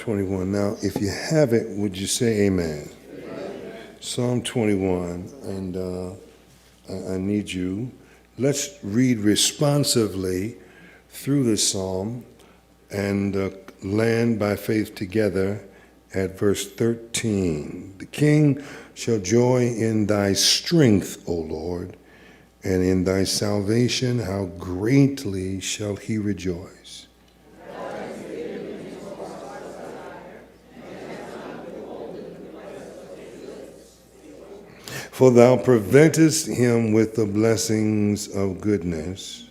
21. Now, if you have it, would you say amen? Amen. Psalm 21, and I need you. Let's read responsively through this psalm and land by faith together at verse 13. The king shall joy in thy strength, O Lord, and in thy salvation how greatly shall he rejoice. For thou preventest him with the blessings of goodness.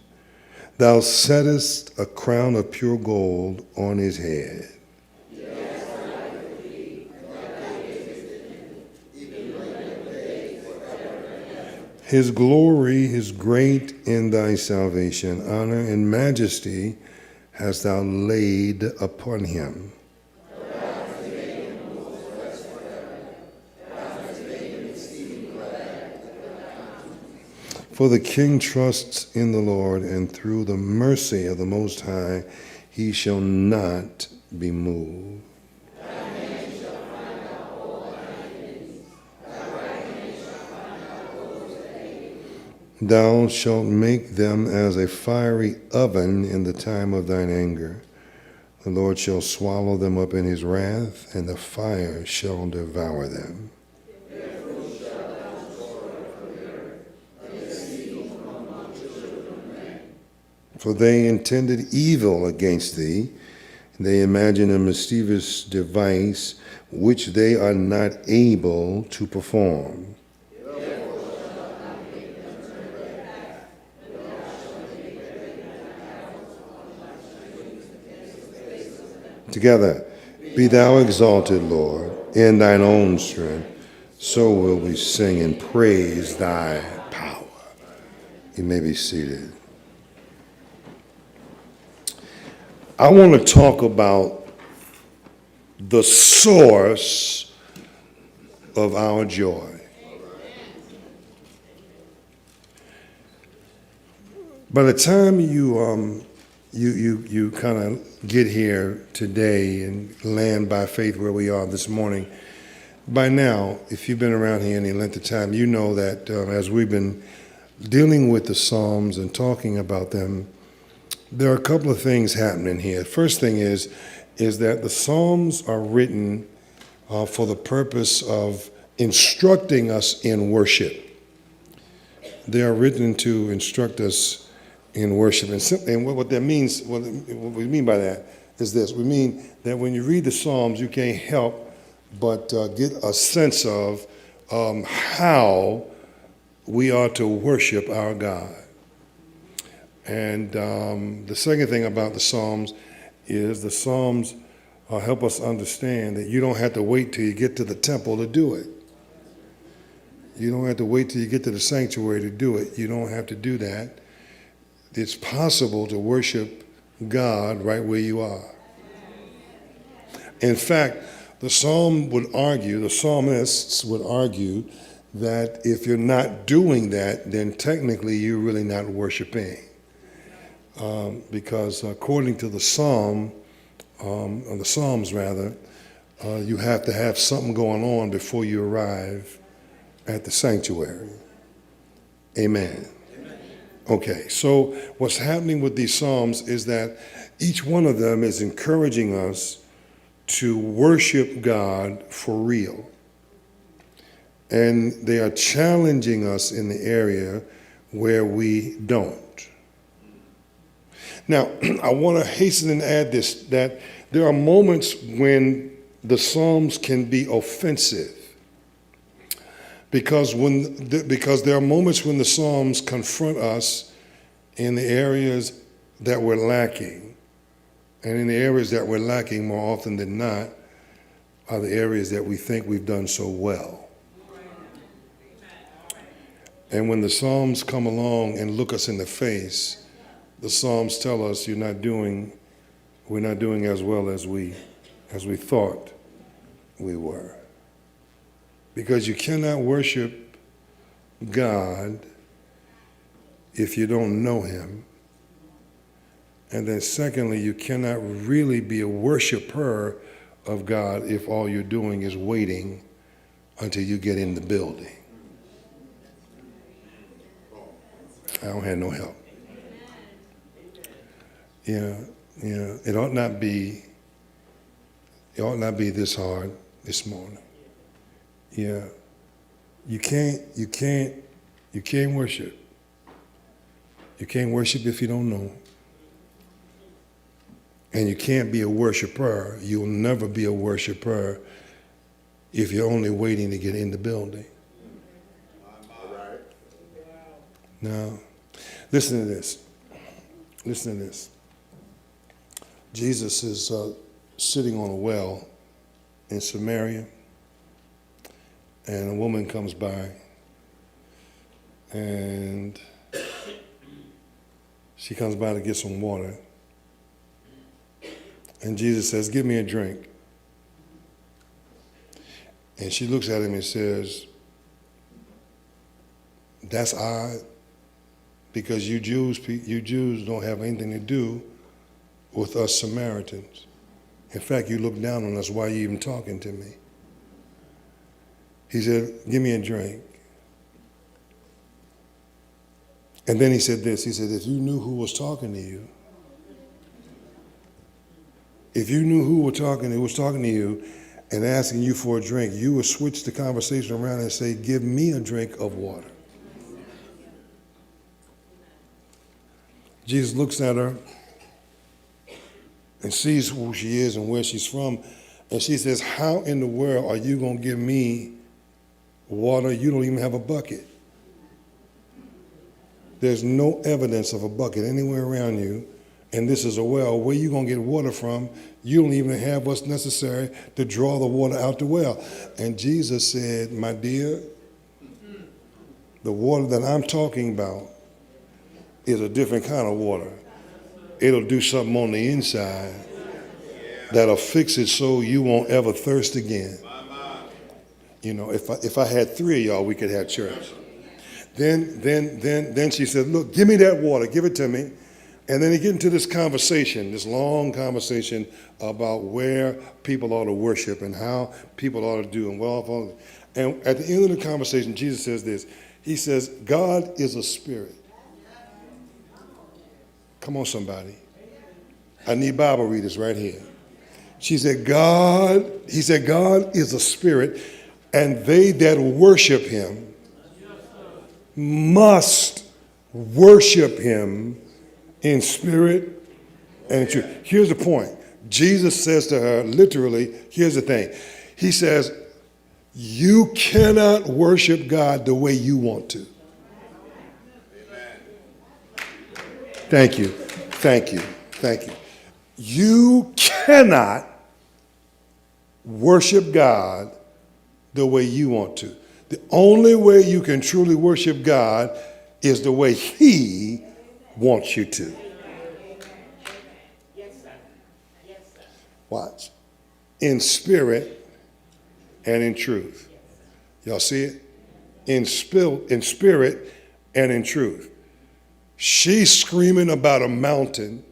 Thou settest a crown of pure gold on his head. His glory is great in thy salvation. Honor and majesty hast thou laid upon him. For the king trusts in the Lord, and through the mercy of the Most High he shall not be moved. Thou shalt make them as a fiery oven in the time of thine anger. The Lord shall swallow them up in his wrath, and the fire shall devour them. For they intended evil against thee. They imagine a mischievous device which they are not able to perform. Together, be thou exalted, Lord, in thine own strength. So will we sing and praise thy power. You may be seated. I want to talk about the source of our joy. By the time you kind of get here today and land by faith where we are this morning, by now, if you've been around here any length of time, you know that as we've been dealing with the Psalms and talking about them, there are a couple of things happening here. First thing is that the Psalms are written for the purpose of instructing us in worship. They are written to instruct us in worship. And what that means, what we mean by that is this. We mean that when you read the Psalms, you can't help but get a sense of how we are to worship our God. And the second thing about the Psalms is the Psalms help us understand that you don't have to wait till you get to the temple to do it. You don't have to wait till you get to the sanctuary to do it. You don't have to do that. It's possible to worship God right where you are. In fact, the psalmists would argue that if you're not doing that, then technically you're really not worshiping. Because according to the Psalms, you have to have something going on before you arrive at the sanctuary. Amen. Okay, so what's happening with these Psalms is that each one of them is encouraging us to worship God for real. And they are challenging us in the area where we don't. Now, I want to hasten and add this, that there are moments when the Psalms can be offensive. Because there are moments when the Psalms confront us in the areas that we're lacking. And in the areas that we're lacking, more often than not, are the areas that we think we've done so well. And when the Psalms come along and look us in the face, the Psalms tell us we're not doing as well as we thought we were. Because you cannot worship God if you don't know him. And then secondly, you cannot really be a worshiper of God if all you're doing is waiting until you get in the building. I don't have no help. It ought not be this hard this morning. Yeah. You can't worship. You can't worship if you don't know. And you can't be a worshiper. You'll never be a worshiper if you're only waiting to get in the building. Now, listen to this. Listen to this. Jesus is sitting on a well in Samaria, and a woman comes by, and she comes by to get some water. And Jesus says, "Give me a drink." And she looks at him and says, "That's odd, because you Jews don't have anything to do with us Samaritans. In fact, you look down on us. Why are you even talking to me?" He said, "Give me a drink." And then he said this. He said, "If you knew who was talking to you, if you knew who was talking to you and asking you for a drink, you would switch the conversation around and say, 'Give me a drink of water.'" Jesus looks at her and sees who she is and where she's from, and she says, "How in the world are you going to give me water? You don't even have a bucket." There's no evidence of a bucket anywhere around you, and this is a well. Where you going to get water from? You don't even have what's necessary to draw the water out the well. And Jesus said, "My dear, the water that I'm talking about is a different kind of water. It'll do something on the inside that'll fix it so you won't ever thirst again." You know, if I had three of y'all, we could have church. Then she said, "Look, give me that water, give it to me." And then they get into this conversation, this long conversation about where people ought to worship and how people ought to do and well. And at the end of the conversation, Jesus says this. He says, "God is a spirit." Come on, somebody. I need Bible readers right here. He said, God is a spirit, and they that worship him must worship him in spirit and in truth. Here's the point. Jesus says to her, literally, here's the thing. He says, you cannot worship God the way you want to. Thank you. You cannot worship God the way you want to. The only way you can truly worship God is the way he wants you to. Watch. In spirit and in truth. Y'all see it? In spirit and in truth. She's screaming about a mountain.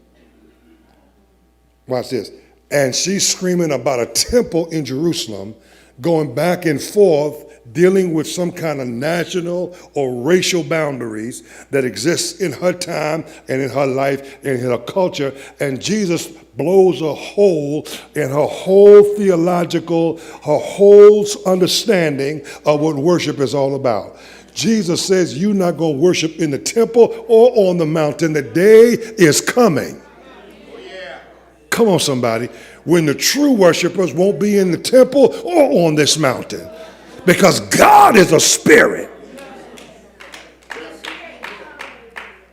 Watch this. And she's screaming about a temple in Jerusalem, going back and forth, dealing with some kind of national or racial boundaries that exist in her time and in her life and in her culture. And Jesus blows a hole in her whole theological, her whole understanding of what worship is all about. Jesus says you're not going to worship in the temple or on the mountain. The day is coming. Come on, somebody. When the true worshipers won't be in the temple or on this mountain. Because God is a spirit.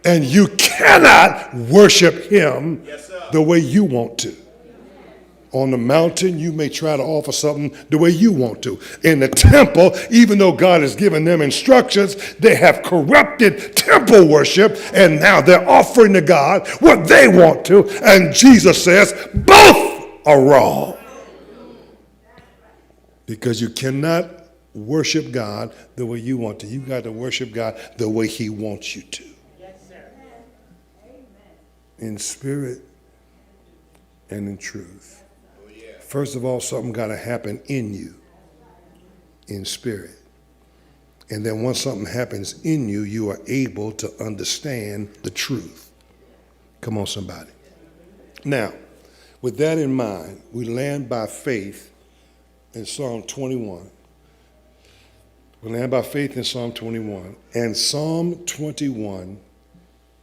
And you cannot worship him the way you want to. On the mountain, you may try to offer something the way you want to. In the temple, even though God has given them instructions, they have corrupted temple worship, and now they're offering to God what they want to. And Jesus says, both are wrong. Because you cannot worship God the way you want to. You got to worship God the way he wants you to. Yes, sir. In spirit and in truth. First of all, something got to happen in you, in spirit. And then once something happens in you, you are able to understand the truth. Come on, somebody. Now, with that in mind, we land by faith in Psalm 21. We land by faith in Psalm 21. And Psalm 21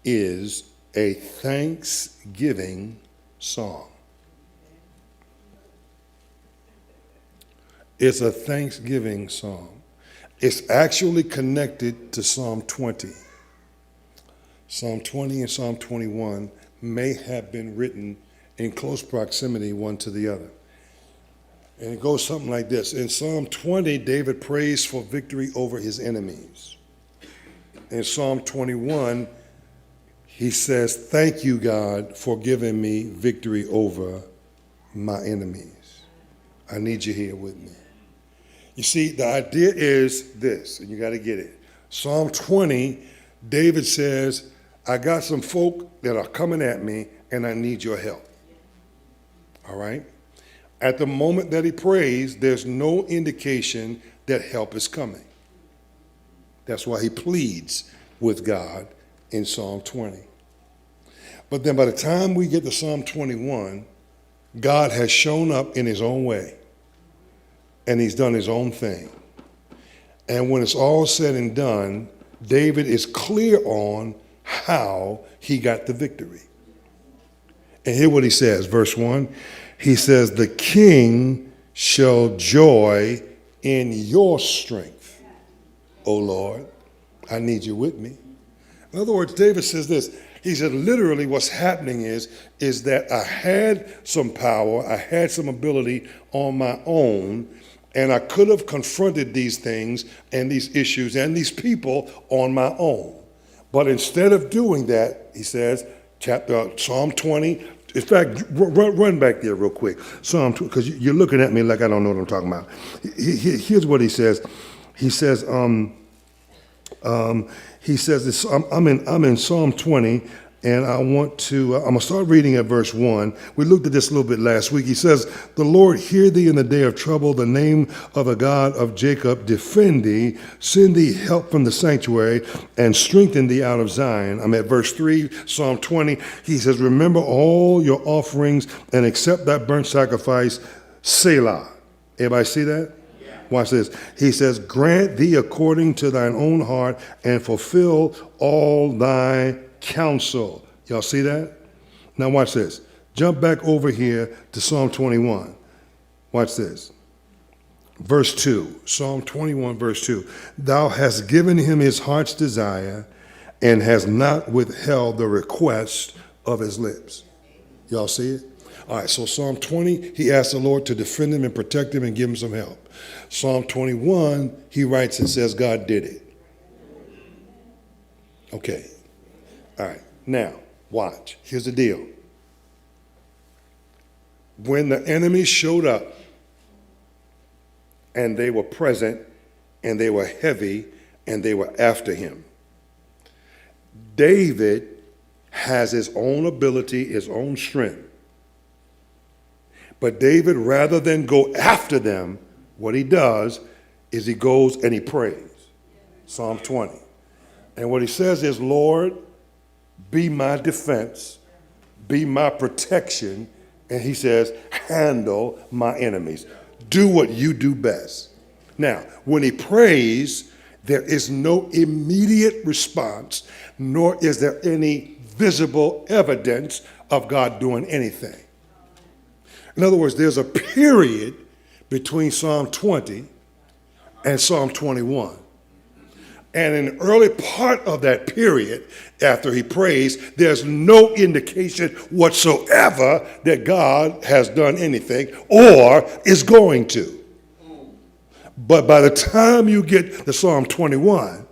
is a thanksgiving song. It's a thanksgiving song. It's actually connected to Psalm 20. Psalm 20 and Psalm 21 may have been written in close proximity one to the other. And it goes something like this. In Psalm 20, David prays for victory over his enemies. In Psalm 21, he says, thank you, God, for giving me victory over my enemies. I need you here with me. You see, the idea is this, and you got to get it. Psalm 20, David says, I got some folk that are coming at me, and I need your help. All right? At the moment that he prays, there's no indication that help is coming. That's why he pleads with God in Psalm 20. But then by the time we get to Psalm 21, God has shown up in his own way, and he's done his own thing. And when it's all said and done, David is clear on how he got the victory. And hear what he says, verse 1. He says, the king shall joy in your strength, O Lord. I need you with me. In other words, David says this. He said, literally what's happening is that I had some power, I had some ability on my own, and I could have confronted these things and these issues and these people on my own. But instead of doing that, he says, Psalm 20, in fact, run back there real quick. Psalm 20, because you're looking at me like I don't know what I'm talking about. Here's what he says. He says, I'm in Psalm 20, and I'm going to start reading at verse 1. We looked at this a little bit last week. He says, the Lord hear thee in the day of trouble, the name of the God of Jacob defend thee, send thee help from the sanctuary, and strengthen thee out of Zion. I'm at verse 3, Psalm 20. He says, remember all your offerings and accept that burnt sacrifice, Selah. Everybody see that? Watch this. He says, grant thee according to thine own heart and fulfill all thy counsel. Y'all see that? Now watch this. Jump back over here to Psalm 21. Watch this. Verse 2. Psalm 21, verse 2. Thou hast given him his heart's desire and hast not withheld the request of his lips. Y'all see it? All right, so Psalm 20, he asked the Lord to defend him and protect him and give him some help. Psalm 21, he writes and says God did it. Okay. All right. Now, watch. Here's the deal. When the enemy showed up and they were present and they were heavy and they were after him, David has his own ability, his own strength. But David, rather than go after them, what he does is he goes and he prays. Psalm 20. And what he says is, Lord, be my defense, be my protection. And he says, handle my enemies. Do what you do best. Now, when he prays, there is no immediate response, nor is there any visible evidence of God doing anything. In other words, there's a period between Psalm 20 and Psalm 21. And in the early part of that period, after he prays, there's no indication whatsoever that God has done anything or is going to. But by the time you get to Psalm 21,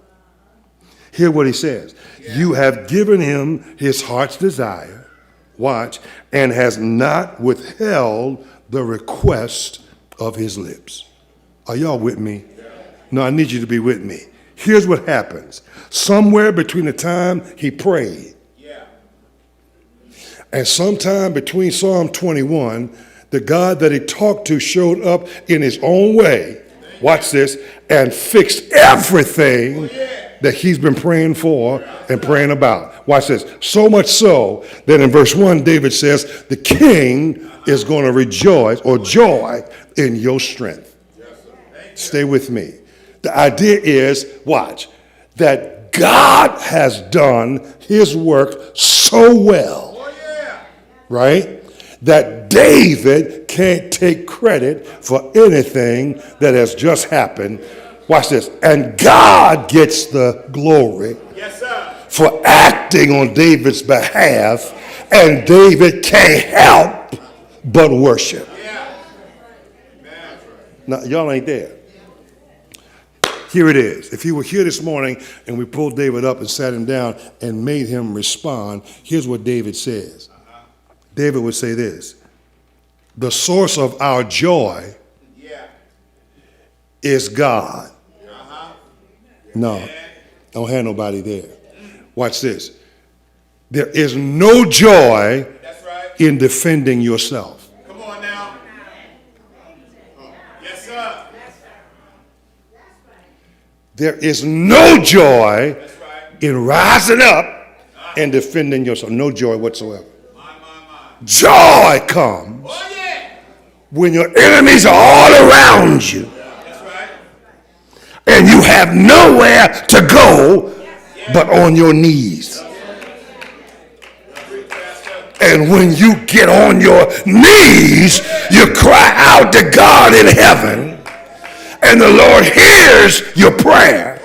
hear what he says. You have given him his heart's desire, watch, and has not withheld the request of his lips. Are y'all with me? No, I need you to be with me. Here's what happens. Somewhere between the time he prayed and sometime between Psalm 21, The God that he talked to showed up in his own way. Watch this. And fixed everything that he's been praying for and praying about. Watch this. So much so that in verse 1, David says, the king is going to rejoice or joy in your strength. Stay with me. The idea is, watch, that God has done his work so well, right, that David can't take credit for anything that has just happened. Watch this. And God gets the glory for acting on David's behalf, and David can't help but worship. Now, y'all ain't there. Here it is. If you were here this morning and we pulled David up and sat him down and made him respond, here's what David says. David would say this: the source of our joy is God. No, don't have nobody there. Watch this. There is no joy in defending yourself. Come on now. Yes, sir. There is no joy in rising up and defending yourself. No joy whatsoever. Joy comes when your enemies are all around you and you have nowhere to go but on your knees. And when you get on your knees, you cry out to God in heaven, and the Lord hears your prayer.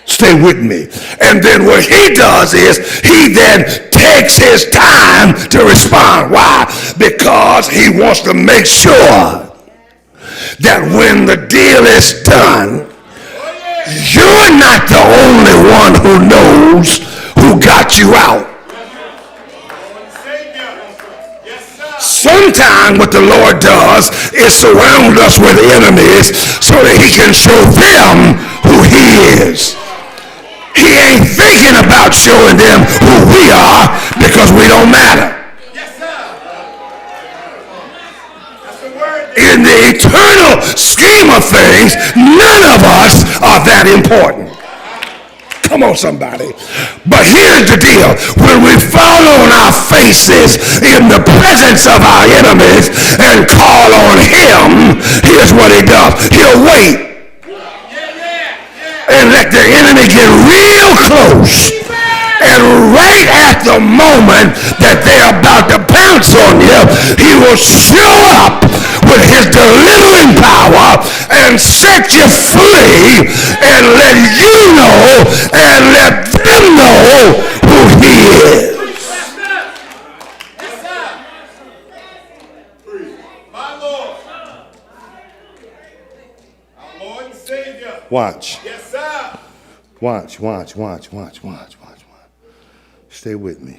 Stay with me. And then what he does is he then takes his time to respond. Why? Because he wants to make sure that when the deal is done, you're not the only one who knows who got you out. Sometimes what the Lord does is surround us with enemies so that he can show them who he is. He ain't thinking about showing them who we are because we don't matter. In the eternal scheme of things, none of us are that important. Come on, somebody. But here's the deal. When we fall on our faces in the presence of our enemies and call on him, here's what he does. He'll wait and let the enemy get real close. And right at the moment that they're about to pounce on you, he will show up with his delivering power and set you free and let you know and let them know who he is. My Lord. Our Lord and Savior. Watch. Yes, sir. Watch. Stay with me.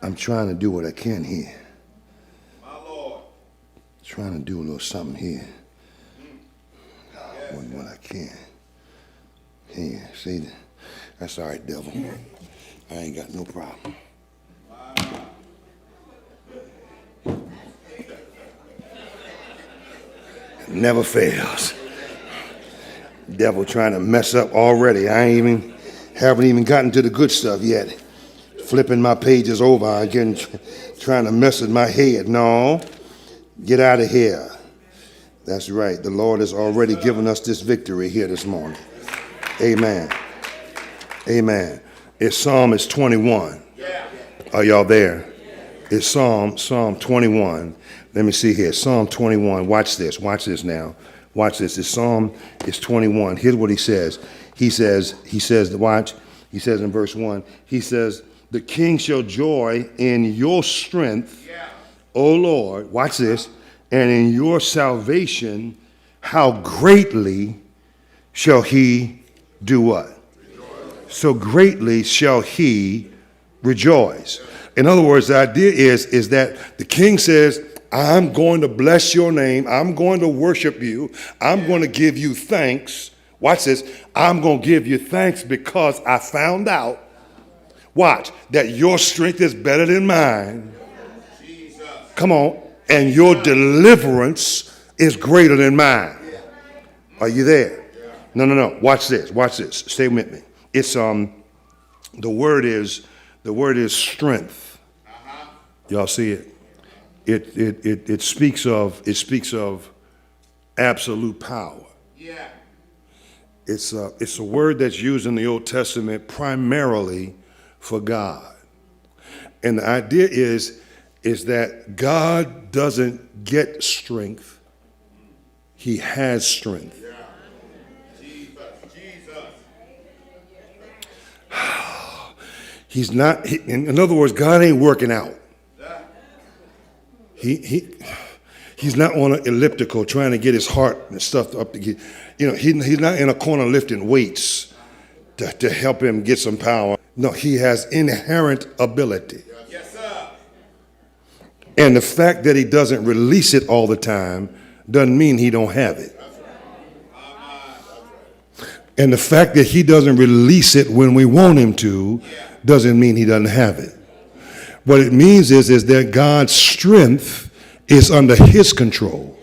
I'm trying to do what I can here. My Lord. Trying to do a little something here. What I can. Here, see, that's all right, devil. I ain't got no problem. Never fails. Devil trying to mess up already. Haven't even gotten to the good stuff yet. Flipping my pages over again, trying to mess with my head. No, get out of here. That's right. The Lord has already given us this victory here this morning. Amen. Amen. It's Psalm 21. Are y'all there? It's Psalm 21. Let me see here. Psalm 21. Watch this now. Watch this. It's 21. Here's what he says. He says in verse 1, he says, the king shall joy in your strength, O Lord. Watch this. And in your salvation, how greatly shall he do what? Rejoice. So greatly shall he rejoice. In other words, the idea is that the king says, I'm going to bless your name. I'm going to worship you. I'm going to give you thanks. Watch this. I'm going to give you thanks because I found out, watch, that your strength is better than mine. Come on. And your deliverance is greater than mine. Are you there? No. Watch this. Watch this. Stay with me. It's the word is strength. Y'all see it? It speaks of absolute power. Yeah. It's a word that's used in the Old Testament primarily for God. And the idea is that God doesn't get strength. He has strength. Yeah. Jesus. He's not, in other words, God ain't working out. He's not on an elliptical trying to get his heart and stuff up to get, he's not in a corner lifting weights to help him get some power. No, he has inherent ability. Yes, sir. And the fact that he doesn't release it all the time doesn't mean he don't have it. And the fact that he doesn't release it when we want him to doesn't mean he doesn't have it. What it means is that God's strength is under his control.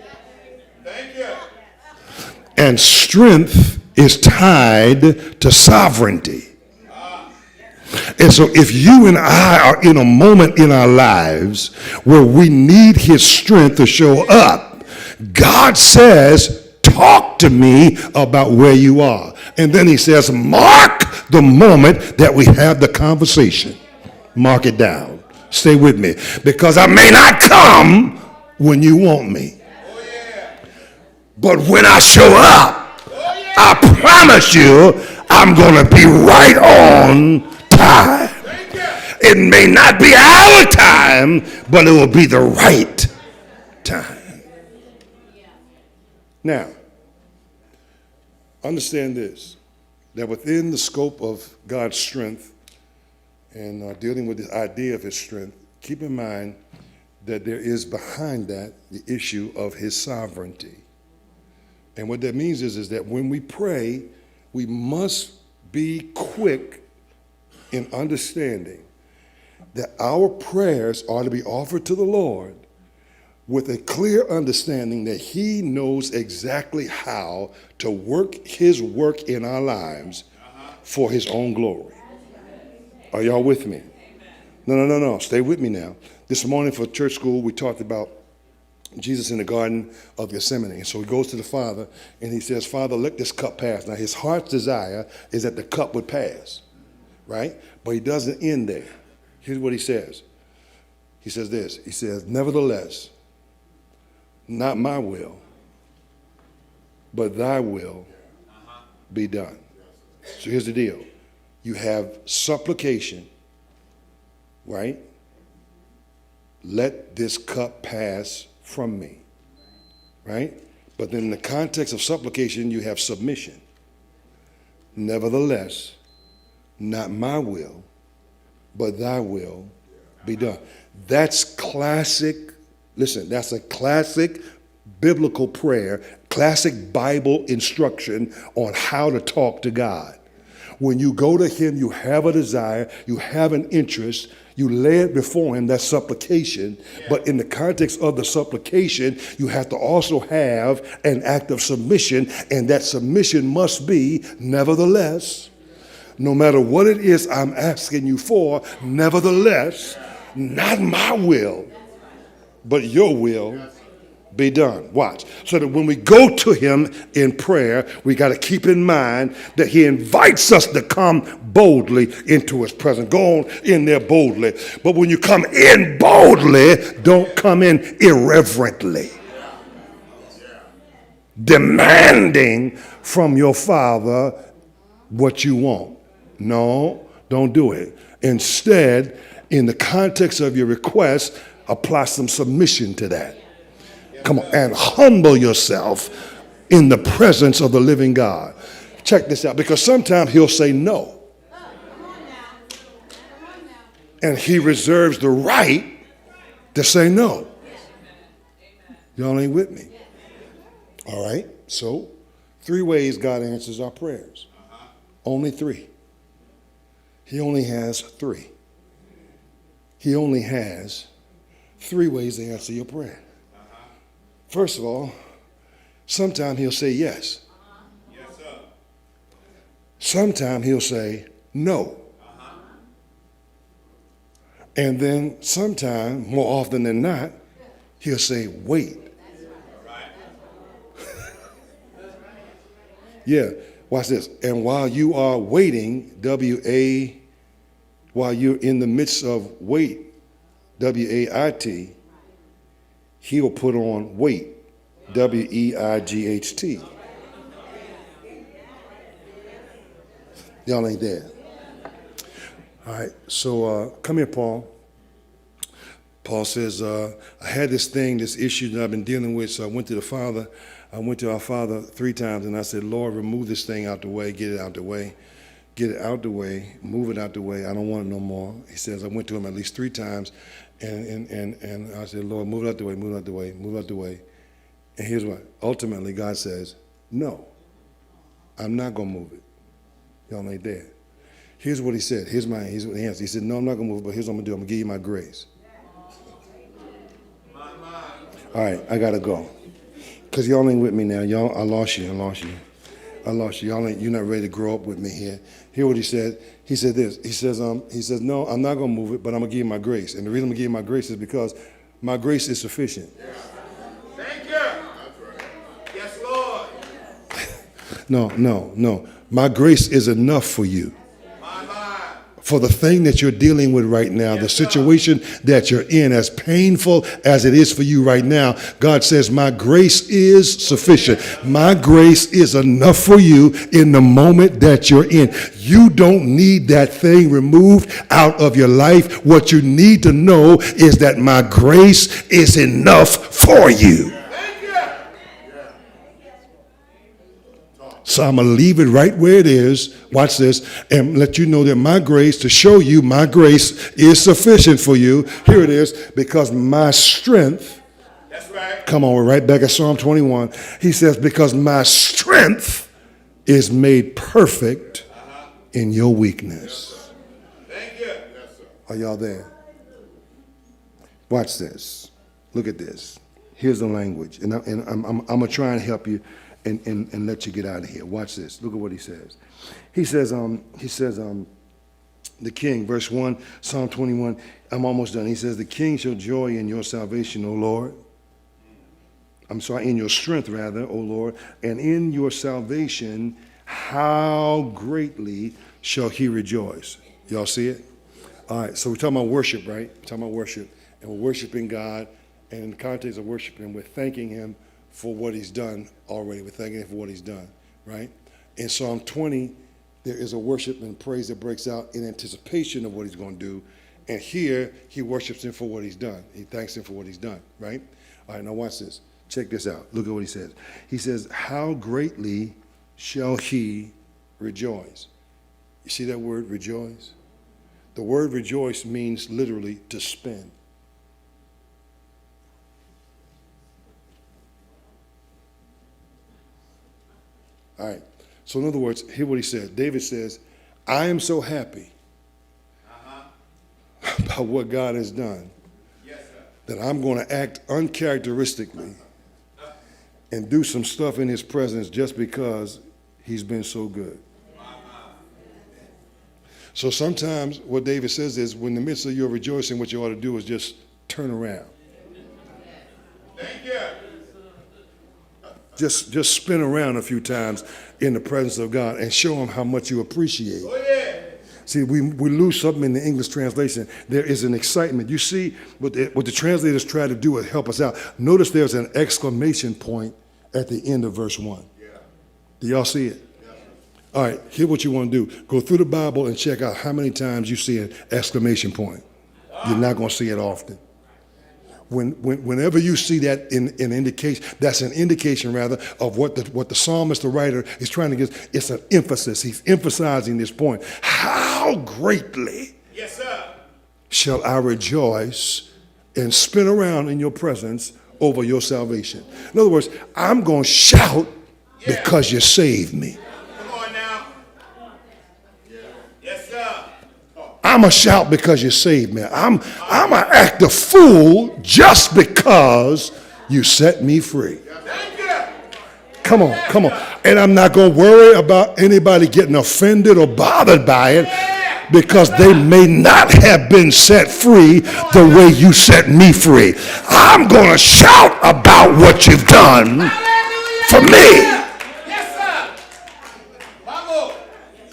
Thank you. And strength is tied to sovereignty. And so if you and I are in a moment in our lives where we need his strength to show up, God says, talk to me about where you are. And then he says, mark the moment that we have the conversation. Mark it down. Stay with me. Because I may not come when you want me. Oh, yeah. But when I show up, I promise you, I'm going to be right on time. Thank you. It may not be our time, but it will be the right time. Now, understand this, that within the scope of God's strength and dealing with the idea of his strength, keep in mind that there is behind that the issue of his sovereignty. And what that means is that when we pray, we must be quick in understanding that our prayers are to be offered to the Lord with a clear understanding that he knows exactly how to work his work in our lives for his own glory. Are y'all with me? No. Stay with me now. This morning for church school, we talked about Jesus in the Garden of Gethsemane. And so he goes to the Father and he says, Father, let this cup pass. Now his heart's desire is that the cup would pass, right? But he doesn't end there. Here's what he says. He says this. He says, nevertheless, not my will, but thy will be done. So here's the deal. You have supplication, right? Let this cup pass from me, right? But then in the context of supplication, you have submission. Nevertheless, not my will, but thy will be done. That's classic, listen, that's a classic biblical prayer, classic Bible instruction on how to talk to God. When you go to him, you have a desire, you have an interest, you lay it before him, that's supplication. But in the context of the supplication, you have to also have an act of submission, and that submission must be, nevertheless, no matter what it is I'm asking you for, nevertheless, not my will, but your will be done. Watch. So that when we go to him in prayer, we got to keep in mind that he invites us to come boldly into his presence. Go on in there boldly. But when you come in boldly, don't come in irreverently. Demanding from your Father what you want. No, don't do it. Instead, in the context of your request, apply some submission to that. Come on, and humble yourself in the presence of the living God. Check this out, because sometimes he'll say no. And he reserves the right to say no. Y'all ain't with me. All right, so 3 ways God answers our prayers. Only 3. He only has 3. He only has three ways to answer your prayer. First of all, sometimes he'll say yes. Yes, sir. Sometimes he'll say no. And then sometime, more often than not, he'll say wait. Yeah, watch this. And while you are waiting, while you're in the midst of wait, W-A-I-T, he'll put on weight, W-E-I-G-H-T. Y'all ain't there. All right, so come here, Paul. Paul says, I had this issue that I've been dealing with, so I went to the Father. I went to our Father 3 times, and I said, Lord, remove this thing out the way, get it out the way. Get it out the way, move it out the way. I don't want it no more. He says, I went to him at least 3 times, and I said, Lord, move it out the way, move it out the way, move it out the way. And here's what, ultimately God says, no, I'm not going to move it. Y'all ain't there. Here's what he said. Here's what he answered. He said, no, I'm not going to move it, but here's what I'm going to do. I'm going to give you my grace. All right, I got to go. Because y'all ain't with me now. Y'all, I lost you. Y'all you're not ready to grow up with me here. Hear what he said. He said this. He says, no, I'm not going to move it, but I'm going to give you my grace. And the reason I'm going to give you my grace is because my grace is sufficient. Yeah. Thank you. Yes, Lord. No. My grace is enough for you. For the thing that you're dealing with right now, the situation that you're in, as painful as it is for you right now, God says, my grace is sufficient. My grace is enough for you in the moment that you're in. You don't need that thing removed out of your life. What you need to know is that my grace is enough for you. So I'm going to leave it right where it is. Watch this. And let you know that my grace, to show you my grace is sufficient for you. Here it is. Because my strength. That's right. Come on, we're right back at Psalm 21. He says, because my strength is made perfect in your weakness. Thank you. Yes, sir. Are y'all there? Watch this. Look at this. Here's the language. And I'm going to try and help you. And let you get out of here. Watch this. Look at what he says. He says, the king, verse 1, Psalm 21, I'm almost done. He says, the king shall joy in your salvation, O Lord. In your strength, rather, O Lord. And in your salvation, how greatly shall he rejoice. Y'all see it? All right, so we're talking about worship, right? We're talking about worship. And we're worshiping God. And in the context of worshiping, we're thanking him for what he's done already. We're thanking him for what he's done, right? In Psalm 20, there is a worship and praise that breaks out in anticipation of what he's going to do. And here, he worships him for what he's done. He thanks him for what he's done, right? All right, now watch this. Check this out. Look at what he says. He says, how greatly shall he rejoice? You see that word, rejoice? The word rejoice means literally to spin. All right. So in other words, hear what he said. David says, I am so happy about what God has done that I'm going to act uncharacteristically and do some stuff in his presence just because he's been so good. So sometimes what David says is, when in the midst of your rejoicing, what you ought to do is just turn around. Thank you. Just spin around a few times in the presence of God and show him how much you appreciate. Oh, yeah. See, we lose something in the English translation. There is an excitement. You see, what the translators try to do is help us out. Notice there's an exclamation point at the end of verse 1. Yeah. Do y'all see it? Yeah. All right, here's what you want to do. Go through the Bible and check out how many times you see an exclamation point. You're not going to see it often. Whenever you see that in indication, that's an indication rather of what the psalmist, the writer, is trying to get. It's an emphasis. He's emphasizing this point. How greatly Yes, sir. shall I rejoice and spin around in your presence over your salvation. In other words, I'm going to shout because you saved me. Come on now. Yes, sir. I'm a shout because you saved me. I'm an act a fool just because you set me free. Thank you. Come on, come on. And I'm not going to worry about anybody getting offended or bothered by it because they may not have been set free the way you set me free. I'm going to shout about what you've done for me. Yes, sir. Vamos.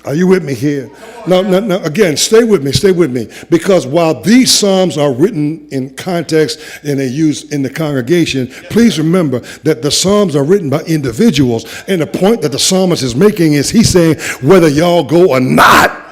Are you with me here? Now, again, stay with me. Because while these Psalms are written in context and they're used in the congregation, please remember that the Psalms are written by individuals. And the point that the psalmist is making is he's saying, whether y'all go or not,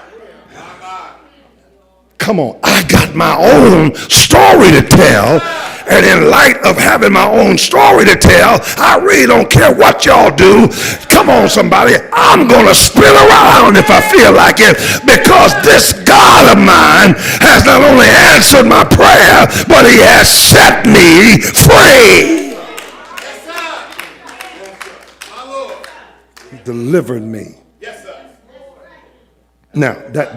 come on, I got my own story to tell. And in light of having my own story to tell, I really don't care what y'all do. Come on, somebody. I'm going to spin around if I feel like it, because this God of mine has not only answered my prayer, but he has set me free. Yes, sir. My Lord. He delivered me. Yes, sir. Now, that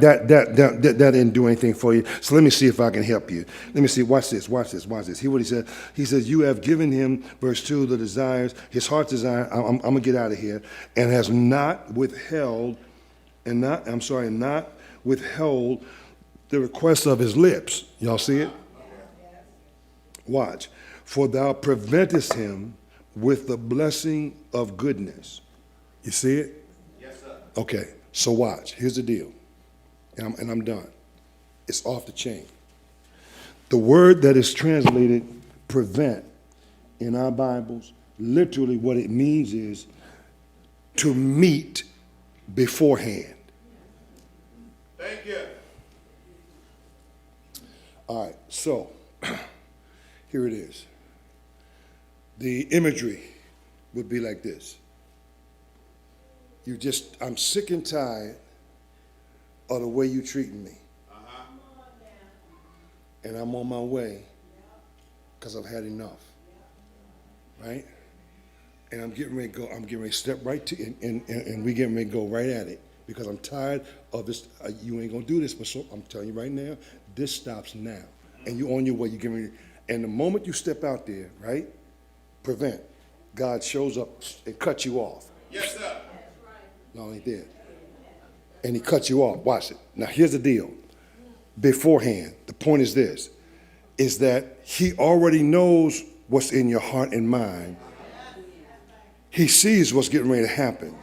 didn't do anything for you. So let me see if I can help you. Let me see. Watch this. Hear what he said. He says, you have given him, verse 2, the desires, his heart's desire. I'm going to get out of here. And has not withheld, not withheld the request of his lips. Y'all see it? Watch. For thou preventest him with the blessing of goodness. You see it? Yes, sir. Okay. So watch, here's the deal, and I'm done. It's off the chain. The word that is translated prevent in our Bibles, literally what it means is to meet beforehand. Thank you. All right, so here it is. The imagery would be like this. I'm sick and tired of the way you treating me. And I'm on my way because I've had enough. Right? And I'm getting ready to go, I'm getting ready to step right to, and we getting ready to go right at it because I'm tired of this. You ain't going to do this, but so I'm telling you right now, this stops now. And you're on your way, you're getting ready. And the moment you step out there, right? Prevent. God shows up and cuts you off. Yes, sir. No, he did. And he cut you off. Watch it. Now, here's the deal. Beforehand, the point is this, is that he already knows what's in your heart and mind. He sees what's getting ready to happen.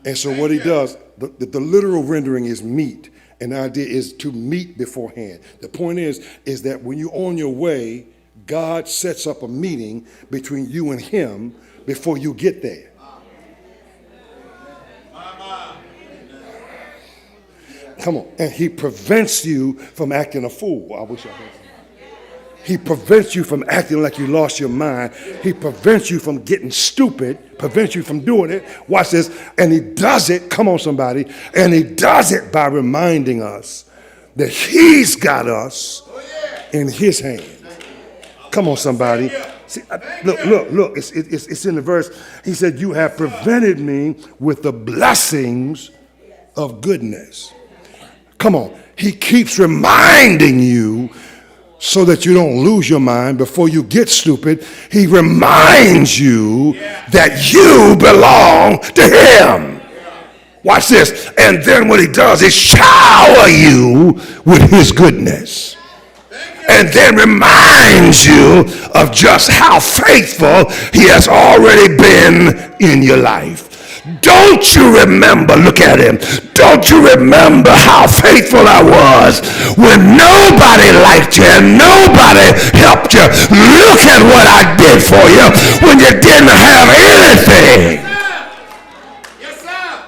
And so what he does, the literal rendering is meet. And the idea is to meet beforehand. The point is that when you're on your way, God sets up a meeting between you and him before you get there. Come on. And he prevents you from acting a fool. I wish I had. He prevents you from acting like you lost your mind. He prevents you from getting stupid, prevents you from doing it. Watch this. And he does it, come on somebody, and he does it by reminding us that he's got us in his hand. Come on somebody. See, look, it's in the verse. He said, you have prevented me with the blessings of goodness. Come on. He keeps reminding you so that you don't lose your mind before you get stupid. He reminds you that you belong to him. Watch this. And then what he does is shower you with his goodness. And then reminds you of just how faithful he has already been in your life. Don't you remember, look at him, don't you remember how faithful I was when nobody liked you and nobody helped you? Look at what I did for you when you didn't have anything. Yes, sir.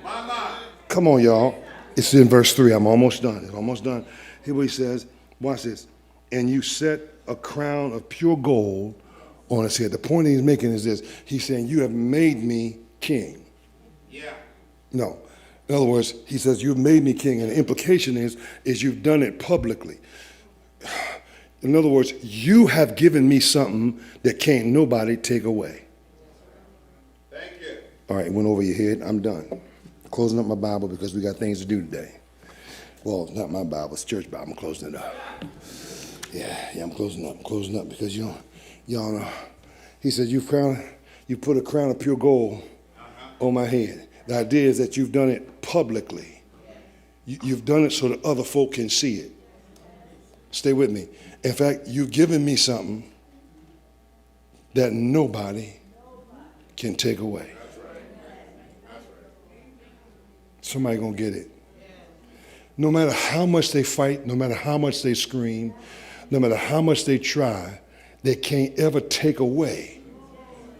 Mama. Come on, y'all. It's in verse 3. I'm almost done. It's almost done. Here what he says, watch this. And you set a crown of pure gold on his head. The point he's making is this. He's saying, you have made me king. Yeah. No. In other words, he says, you've made me king. And the implication is you've done it publicly. In other words, you have given me something that can't nobody take away. Thank you. All right, it went over your head. I'm done. closing up my Bible because we got things to do today. Well, it's not my Bible, it's church Bible. I'm closing it up. Yeah, I'm closing up because y'all know. He said, you put a crown of pure gold on my head. The idea is that you've done it publicly. You've done it so that other folk can see it. Stay with me. In fact, you've given me something that nobody can take away. Somebody gonna get it. No matter how much they fight, no matter how much they scream, no matter how much they try, they can't ever take away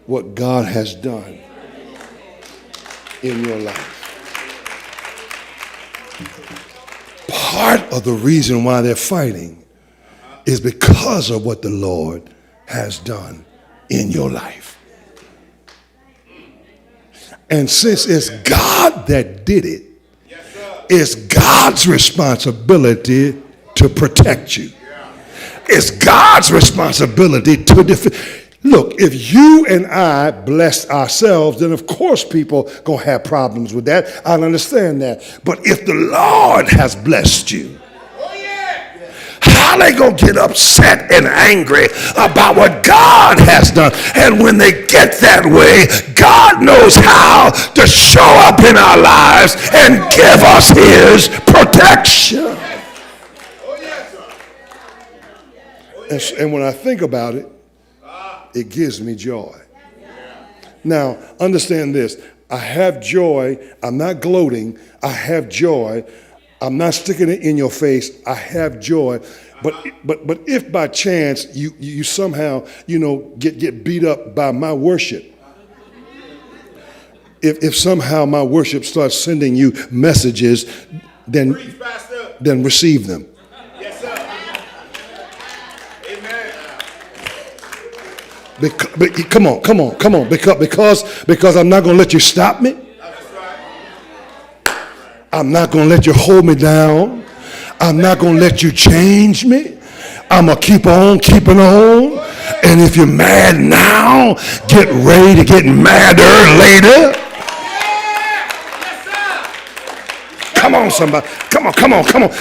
what God has done in your life. Part of the reason why they're fighting is because of what the Lord has done in your life. And since it's God that did it, it's God's responsibility to protect you. It's God's responsibility to defend. Look, if you and I bless ourselves, then of course people gonna have problems with that. I understand that. But if the Lord has blessed you, how they gonna get upset and angry about what God has done? And when they get that way, God knows how to show up in our lives and give us his protection. And when I think about it, it gives me joy. Now, understand this. I have joy. I'm not gloating. I have joy. I'm not sticking it in your face. I have joy. But if by chance you somehow, get beat up by my worship, if somehow my worship starts sending you messages, then receive them. Yes, sir. Amen. Come on. Because I'm not going to let you stop me. I'm not going to let you hold me down. I'm not going to let you change me. I'm going to keep on keeping on. And if you're mad now, get ready to get madder later. Come on, somebody. Come on.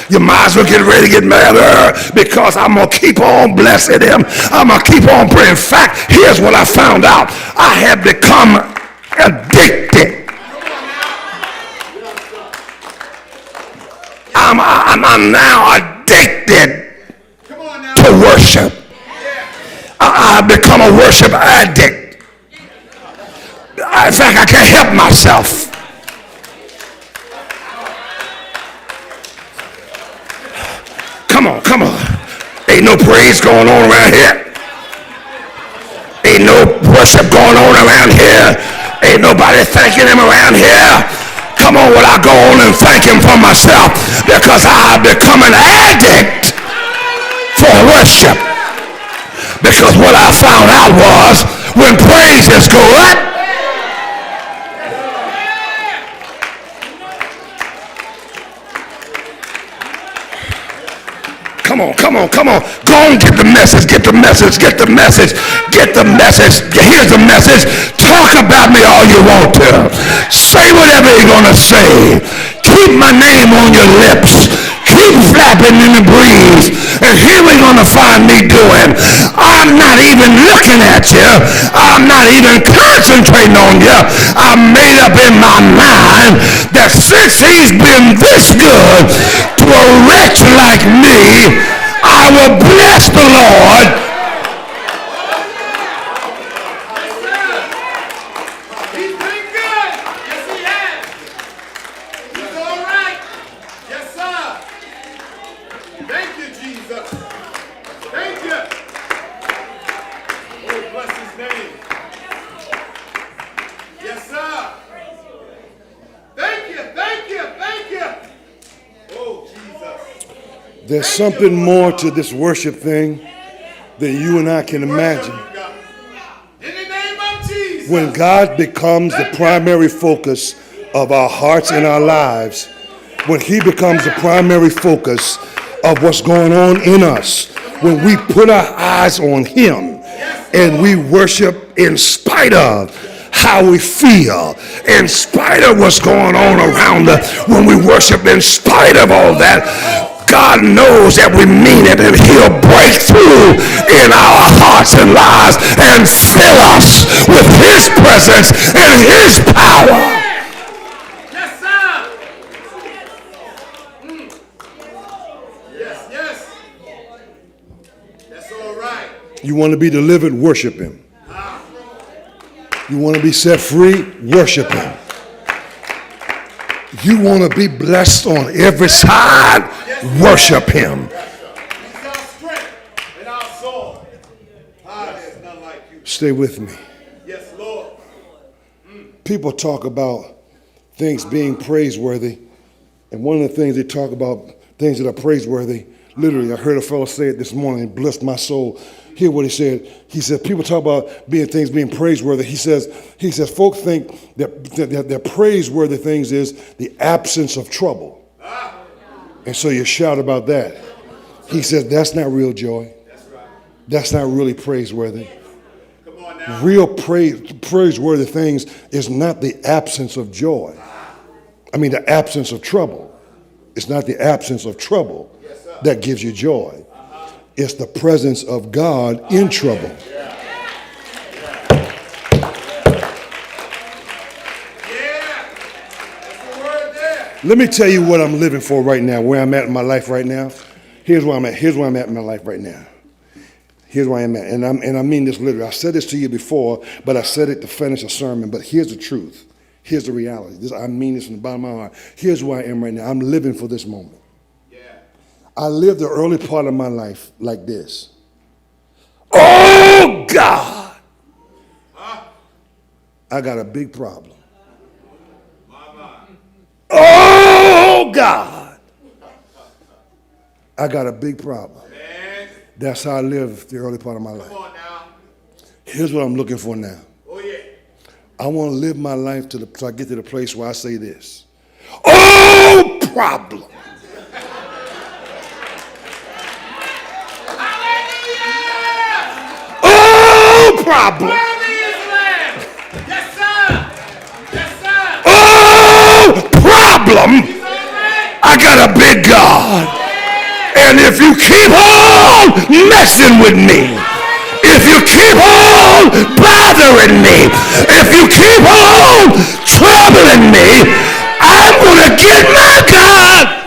You might as well get ready to get madder because I'm going to keep on blessing him. I'm going to keep on praying. In fact, here's what I found out. I have become addicted. I'm now addicted to worship. I've become a worship addict. In fact, I can't help myself. Come on. Ain't no praise going on around here. Ain't no worship going on around here. Ain't nobody thanking him around here. Come on, will I go on and thank him for myself because I've become an addict for worship. Because what I found out was when praises go up, Come on. Go on, get the message. Here's the message. Talk about me all you want to. Say whatever you're going to say. Keep my name on your lips. Keep flapping in the breeze. And here we're going to find me doing. I'm not even looking at you. I'm not even concentrating on you. I'm made up in my mind that since he's been this good to a wretch like me, I will bless the Lord. He's been good. Yes, he has. He's all right. Yes, sir. Thank you, Jesus. Thank you. Oh, bless his name. Yes, sir. Thank you. Oh, Jesus. There's something more to this worship thing than you and I can imagine. In the name of Jesus. When God becomes the primary focus of our hearts and our lives, when he becomes the primary focus of what's going on in us, when we put our eyes on him and we worship in spite of how we feel, in spite of what's going on around us, when we worship, in spite of all that, God knows that we mean it, and he'll break through in our hearts and lives and fill us with his presence and his power. Yes, sir. Yes, yes. That's all right. You want to be delivered, worship him. You want to be set free, worship him. You want to be blessed on every side, worship him. He's our strength and our soul. There's none like you. Stay with me. Yes, Lord. People talk about things being praiseworthy, and one of the things they talk about, things that are praiseworthy, literally, I heard a fellow say it this morning, it blessed my soul. Hear what he said. He said, people talk about things being praiseworthy. He says, folks think that praiseworthy things is the absence of trouble. And so you shout about that. He says, that's not real joy. That's not really praiseworthy. Come on now. Real praiseworthy things is not the absence of joy. I mean, the absence of trouble. It's not the absence of trouble that gives you joy. It's the presence of God in trouble. Let me tell you what I'm living for right now, where I'm at in my life right now. Here's where I'm at. Here's where I'm at in my life right now. Here's where I'm at. And I mean this literally. I said this to you before, but I said it to finish a sermon. But here's the truth. Here's the reality. I mean this from the bottom of my heart. Here's where I am right now. I'm living for this moment. I lived the early part of my life like this. Oh, God! I got a big problem. Oh, God! I got a big problem. That's how I lived the early part of my life. Come on now. Here's what I'm looking for now. Oh, yeah. I want to live my life till I get to the place where I say this. Oh, problem! Problem. Yes, sir. Yes, sir. Oh, problem. I got a big God. And if you keep on messing with me, if you keep on bothering me, if you keep on troubling me, I'm going to get my God.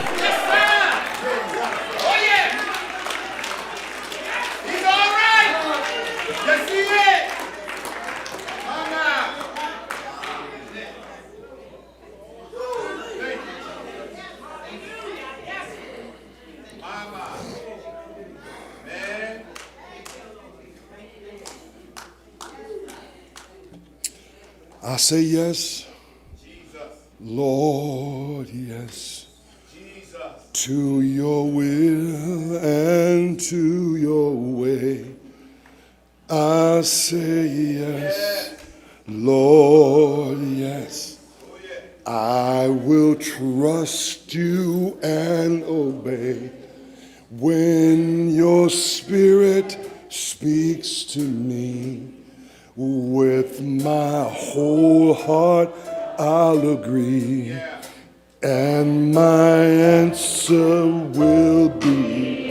I say yes, Jesus. Lord, yes, Jesus. to your will and to your way. I say yes, Lord, yes. I will trust you and obey when your spirit speaks to me. With my whole heart, I'll agree, and my answer will be